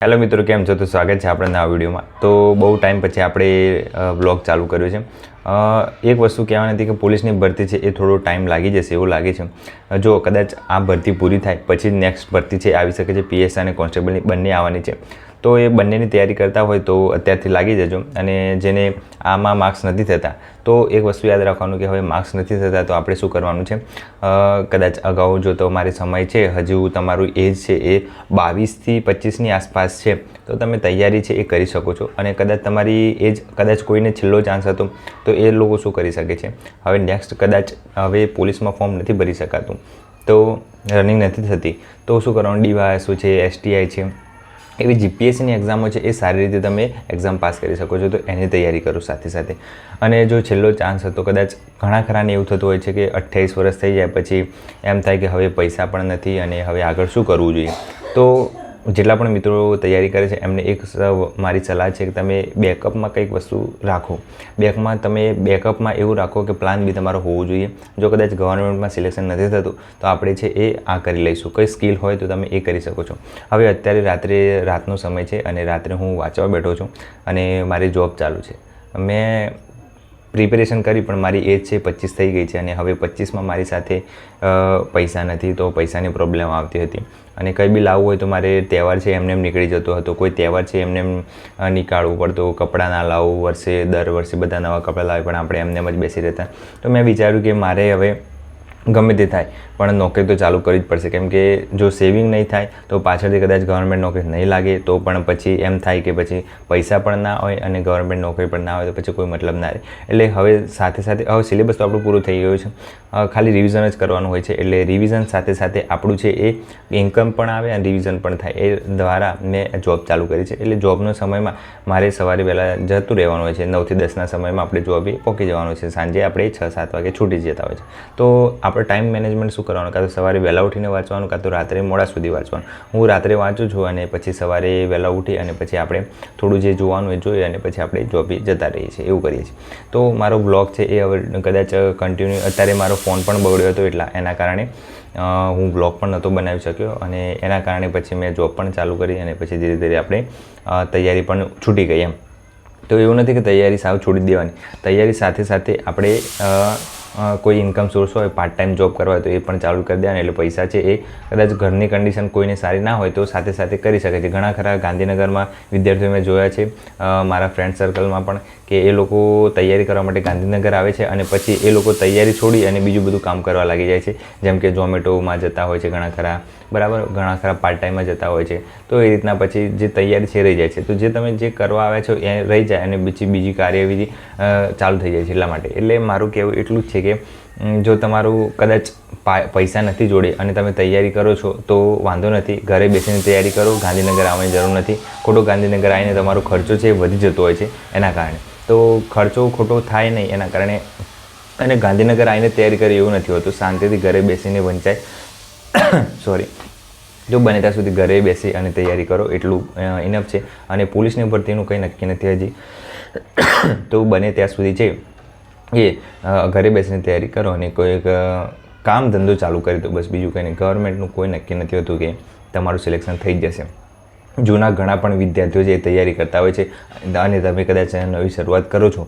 Hello મિત્રો, કેમ છો? તો સ્વાગત છે આપણા નવા વિડીયોમાં. તો બહુ ટાઈમ પછી આપણે વ્લોગ ચાલુ કર્યો છે. એક વસ્તુ કહેવાની હતી કે પોલીસની ભરતી છે એ થોડો ટાઈમ લાગી જશે એવું લાગે છે. જો કદાચ આ ભરતી પૂરી થાય પછી નેક્સ્ટ ભરતી છે આવી શકે છે. પીએસઆઈ અને કોન્સ્ટેબલની બંને આવવાની છે. તો એ બંનેની તૈયારી કરતા હોય તો અત્યારથી લાગી જજો. અને જેને આમાં માર્ક્સ નથી થતા તો એક વસ્તુ યાદ રાખવાનું કે હવે માર્ક્સ નથી થતા તો આપણે શું કરવાનું છે. કદાચ અગાઉ જો તમારે સમય છે, હજુ તમારું એજ છે એ 22થી 25ની આસપાસ છે તો તમે તૈયારી છે એ કરી શકો છો. અને કદાચ તમારી એજ કદાચ કોઈને છેલ્લો ચાન્સ હતો તો એ લોકો શું કરી શકે છે, હવે નેક્સ્ટ કદાચ હવે પોલીસમાં ફોર્મ નથી ભરી શકાતું તો રનિંગ નથી થતી તો શું કરવાનું, ડીવાયએસઓ છે, એસટીઆઈ છે, એવી જીપીએસસીની એક્ઝામો છે એ સારી રીતે તમે એક્ઝામ પાસ કરી શકો છો. તો એની તૈયારી કરો સાથે સાથે. અને જો છેલ્લો ચાન્સ હતો, કદાચ ઘણા ખરાને એવું થતું હોય છે કે 28 વર્ષ થઈ જાય પછી એમ થાય કે હવે પૈસા પણ નથી અને હવે આગળ શું કરવું જોઈએ. તો જેટલા પણ મિત્રો તૈયારી કરે છે એમને એક મારી સલાહ છે કે તમે બેકઅપમાં કંઈક વસ્તુ રાખો. બેકઅપમાં એવું રાખો કે પ્લાન બી તમારો હોવો જોઈએ. જો કદાચ ગવર્મેન્ટમાં સિલેક્શન નથી થતું તો આપણે છે એ આ કરી લઈશું. કંઈ સ્કિલ હોય તો તમે એ કરી શકો છો. હવે અત્યારે રાતનો સમય છે અને રાત્રે હું વાંચવા બેઠો છું અને મારી જોબ ચાલુ છે. મેં પ્રિપેરેશન કરી પણ મારી એજ છે 25 થઈ ગઈ છે અને હવે 25માં મારી સાથે પૈસા નથી તો પૈસાની પ્રોબ્લેમ આવતી હતી. અને કંઈ બી લાવવું હોય તો મારે તહેવાર છે એમને નીકળી જતો હતો. કોઈ તહેવાર છે એમને નીકાળવું પડતું. કપડાં ના લાવવું, દર વર્ષે બધા નવા કપડાં લાવે પણ આપણે એમને જ બેસી રહેતા. તો મેં વિચાર્યું કે મારે હવે ગમે તે થાય પણ નોકરી તો ચાલુ કરવી જ પડશે. કેમ કે જો સેવિંગ નહીં થાય તો પાછળથી કદાચ ગવર્મેન્ટ નોકરી નહીં લાગે તો પણ પછી એમ થાય કે પછી પૈસા પણ ના હોય અને ગવર્મેન્ટ નોકરી પણ ના હોય તો પછી કોઈ મતલબ ના રહે. એટલે હવે સાથે સાથે હવે સિલેબસ તો આપણું પૂરું થઈ ગયું છે, ખાલી રિવિઝન જ કરવાનું હોય છે. એટલે રિવિઝન સાથે સાથે આપણું છે એ ઇન્કમ પણ આવે અને રિવિઝન પણ થાય. એ દ્વારા મેં જોબ ચાલુ કરી છે. એટલે જોબનો સમયમાં મારે સવારે વહેલા જતું રહેવાનું હોય છે. 9 થી 10ના સમયમાં આપણે જોબે પહોંચી જવાનું છે. સાંજે આપણે 6-7 વાગે છૂટી જતા હોય છે. તો આપણે ટાઈમ મેનેજમેન્ટ શું કરવાનું, કાં તો સવારે વહેલા ઉઠીને વાંચવાનું કાં તો રાત્રે મોડા સુધી વાંચવાનું. હું રાત્રે વાંચું છું અને પછી સવારે વહેલા ઉઠી અને પછી આપણે થોડું જે જોવાનું એ જોઈએ અને પછી આપણે જોબે જતા રહીએ છીએ, એવું કરીએ છીએ. તો મારો બ્લોગ છે એ હવે કદાચ કન્ટિન્યુ, અત્યારે મારો ફોન પણ બગડ્યો હતો એના કારણે હું બ્લોગ પણ નહોતો બનાવી શક્યો અને એના કારણે પછી મેં જોબ પણ ચાલુ કરી અને પછી ધીરે ધીરે આપણે તૈયારી પણ છૂટી ગઈ એમ. તો એવું નથી કે તૈયારી સાવ છોડી દેવાની. તૈયારી સાથે સાથે આપણે કોઈ ઇન્કમ સોર્સ હોય, પાર્ટ ટાઈમ જોબ કરવા હોય તો એ પણ ચાલુ કરી દેવાની. એટલે પૈસા છે એ કદાચ ઘરની કન્ડિશન કોઈને સારી ના હોય તો સાથે સાથે કરી શકે છે. ઘણા ખરા ગાંધીનગરમાં વિદ્યાર્થીઓ મેં જોયા છે, મારા ફ્રેન્ડ સર્કલમાં પણ, કે એ લોકો તૈયારી કરવા માટે ગાંધીનગર આવે છે અને પછી એ લોકો તૈયારી છોડી અને બીજું બધું કામ કરવા લાગી જાય છે. જેમ કે ઝોમેટોમાં જતા હોય છે ઘણા ખરા, બરાબર, ઘણા ખરા પાર્ટ ટાઈમમાં જતા હોય છે. તો એ રીતના પછી જે તૈયારી છે રહી જાય છે. તો જે તમે જે કરવા આવ્યા છો એ રહી જાય અને બીજી કાર્યવિધિ ચાલુ થઈ જાય છે. એટલા માટે એટલે મારું કહેવું એટલું જ છે કે જો તમારું કદાચ પૈસા નથી જોડે અને તમે તૈયારી કરો છો તો વાંધો નથી, ઘરે બેસીને તૈયારી કરો. ગાંધીનગર આવવાની જરૂર નથી. ખોટો ગાંધીનગર આવીને તમારો ખર્ચો છે એ વધી જતો હોય છે એના કારણે. તો ખર્ચો ખોટો થાય નહીં એના કારણે. અને ગાંધીનગર આવીને તૈયારી કરી એવું નથી હોતું. શાંતિથી ઘરે બેસીને વંચાય સોરી જો બને ત્યાં સુધી ઘરે બેસી અને તૈયારી કરો એટલું ઇનફ છે. અને પોલીસની ભરતીનું કંઈ નક્કી નથી હજી, તો બને ત્યાં સુધી છે એ ઘરે બેસીને તૈયારી કરો અને કોઈક કામ ધંધો ચાલુ કરી દો, બસ, બીજું કંઈ નહીં. ગવર્મેન્ટનું કોઈ નક્કી નથી હોતું કે તમારું સિલેક્શન થઈ જ જશે. જૂના ઘણા પણ વિદ્યાર્થીઓ જે તૈયારી કરતા હોય છે અને તમે કદાચ નવી શરૂઆત કરો છો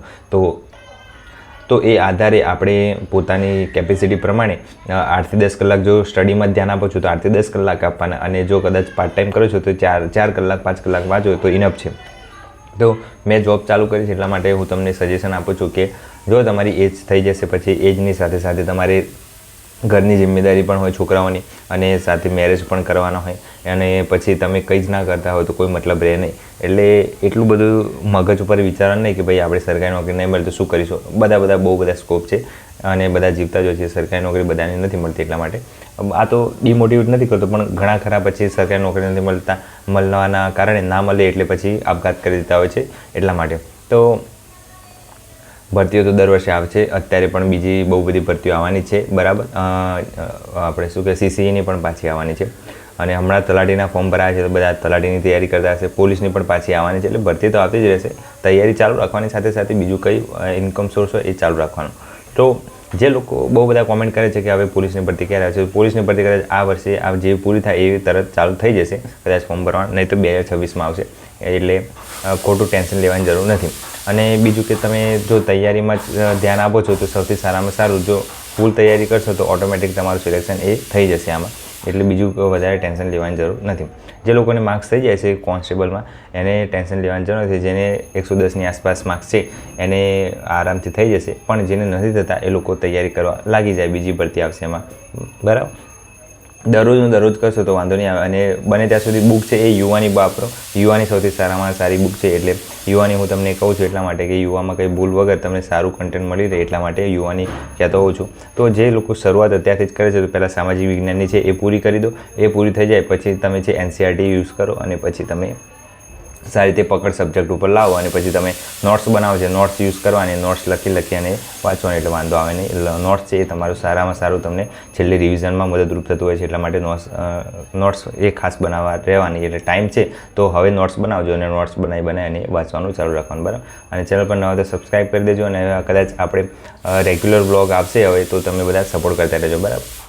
તો એ આધારે આપણે પોતાની કેપેસિટી પ્રમાણે 8 થી 10 કલાક જો સ્ટડીમાં ધ્યાન આપો છો તો 8 થી 10 કલાક આપવાના. અને જો કદાચ પાર્ટ ટાઈમ કરો છો તો 4 કલાક 5 કલાક વાંચો તો ઇનફ છે. તો મેં જોબ ચાલુ કરી છે એટલા માટે હું તમને સજેશન આપું છું કે જો તમારી એજ થઈ જશે પછી એજની સાથે સાથે તમારે ઘરની જિમ્મેદારી પણ હોય છોકરાઓની અને સાથે મેરેજ પણ કરવાના હોય અને પછી તમે કંઈ જ ના કરતા હોય તો કોઈ મતલબ રહે નહીં. એટલે એટલું બધું મગજ ઉપર વિચારવાનું નહીં કે ભાઈ આપણે સરકારી નોકરી નહીં મળે તો શું કરીશું. બહુ બધા સ્કોપ છે અને બધા જીવતા જ હોય છે. સરકારી નોકરી બધાને નથી મળતી. એટલા માટે આ તો ડિમોટિવેટ નથી કરતો પણ ઘણા ખરા પછી સરકારી નોકરી નથી મળવાના કારણે ના મળે એટલે પછી આપઘાત કરી દેતા હોય છે. એટલા માટે તો ભરતીઓ તો દર વર્ષે આવે છે. અત્યારે પણ બીજી બહુ બધી ભરતીઓ આવવાની છે, બરાબર. આપણે શું કે સીસીઈની પણ પાછી આવવાની છે અને હમણાં તલાટીના ફોર્મ ભરાયા છે તો બધા તલાટીની તૈયારી કરતા હશે. પોલીસની પણ પાછી આવવાની છે. એટલે ભરતી તો આવતી જ રહેશે. તૈયારી ચાલુ રાખવાની સાથે સાથે બીજું કંઈ ઇન્કમ સોર્સ હોય એ ચાલુ રાખવાનું. તો જે લોકો બહુ બધા કોમેન્ટ કરે છે કે હવે પોલીસની ભરતી ક્યારે આવશે, પોલીસની ભરતી કદાચ આ વર્ષે જે પૂરી થાય એ તરત ચાલુ થઈ જશે કદાચ ફોર્મ ભરવાનું, નહીં તો 2026માં આવશે. એટલે ખોટું ટેન્શન લેવાની જરૂર નથી. અને બીજું કે તમે જો તૈયારીમાં જ ધ્યાન આપો છો તો સૌથી સારામાં સારું. જો ફૂલ તૈયારી કરશો તો ઓટોમેટિક તમારું સિલેક્શન એ થઈ જશે આમાં. એટલે બીજું વધારે ટેન્શન લેવાની જરૂર નથી. જે લોકોને માર્ક્સ થઈ જાય છે કોન્સ્ટેબલમાં એને ટેન્શન લેવાની જરૂર નથી. જેને 110ની આસપાસ માર્ક્સ છે એને આરામથી થઈ જશે, પણ જેને નથી થતા એ લોકો તૈયારી કરવા લાગી જાય, બીજી ભરતી આવશે એમાં. બરાબર, દરરોજ કરશો તો વાંધો નહીં આવે. અને બને ત્યાં સુધી બુક છે એ યુવાની વાપરો. યુવાની સૌથી સારામાં સારી બુક છે. એટલે યુવાની હું તમને કહું છું એટલા માટે કે યુવામાં કંઈ ભૂલ વગર તમને સારું કન્ટેન્ટ મળી રહે એટલા માટે યુવાની કહેતો હોઉં છું. તો જે લોકો શરૂઆત અત્યારથી જ કરે છે તો પહેલાં સામાજિક વિજ્ઞાનની છે એ પૂરી કરી દો. એ પૂરી થઈ જાય પછી તમે છે NCERT યુઝ કરો અને પછી તમે સારી રીતે પકડ સબ્જેક્ટ ઉપર લાવો અને પછી તમે નોટ્સ બનાવો છે, નોટ્સ યુઝ કરવાની, નોટ્સ લખી અને વાંચવાની, એટલે વાંધો આવે નહીં. નોટ્સ છે એ તમારું સારામાં સારું તમને છેલ્લે રિવિઝનમાં મદદરૂપ થતું હોય છે. એટલા માટે નોટ્સ એ ખાસ બનાવવા રહેવાની. એટલે ટાઈમ છે તો હવે નોટ્સ બનાવજો અને નોટ્સ બનાવી અને વાંચવાનું ચાલુ રાખવાનું. બરાબર, અને ચેનલ પર નવા તો સબસ્ક્રાઈબ કરી દેજો. અને કદાચ આપણે રેગ્યુલર બ્લોગ આવશે હવે તો તમે બધા સપોર્ટ કરતા રહેજો. બરાબર.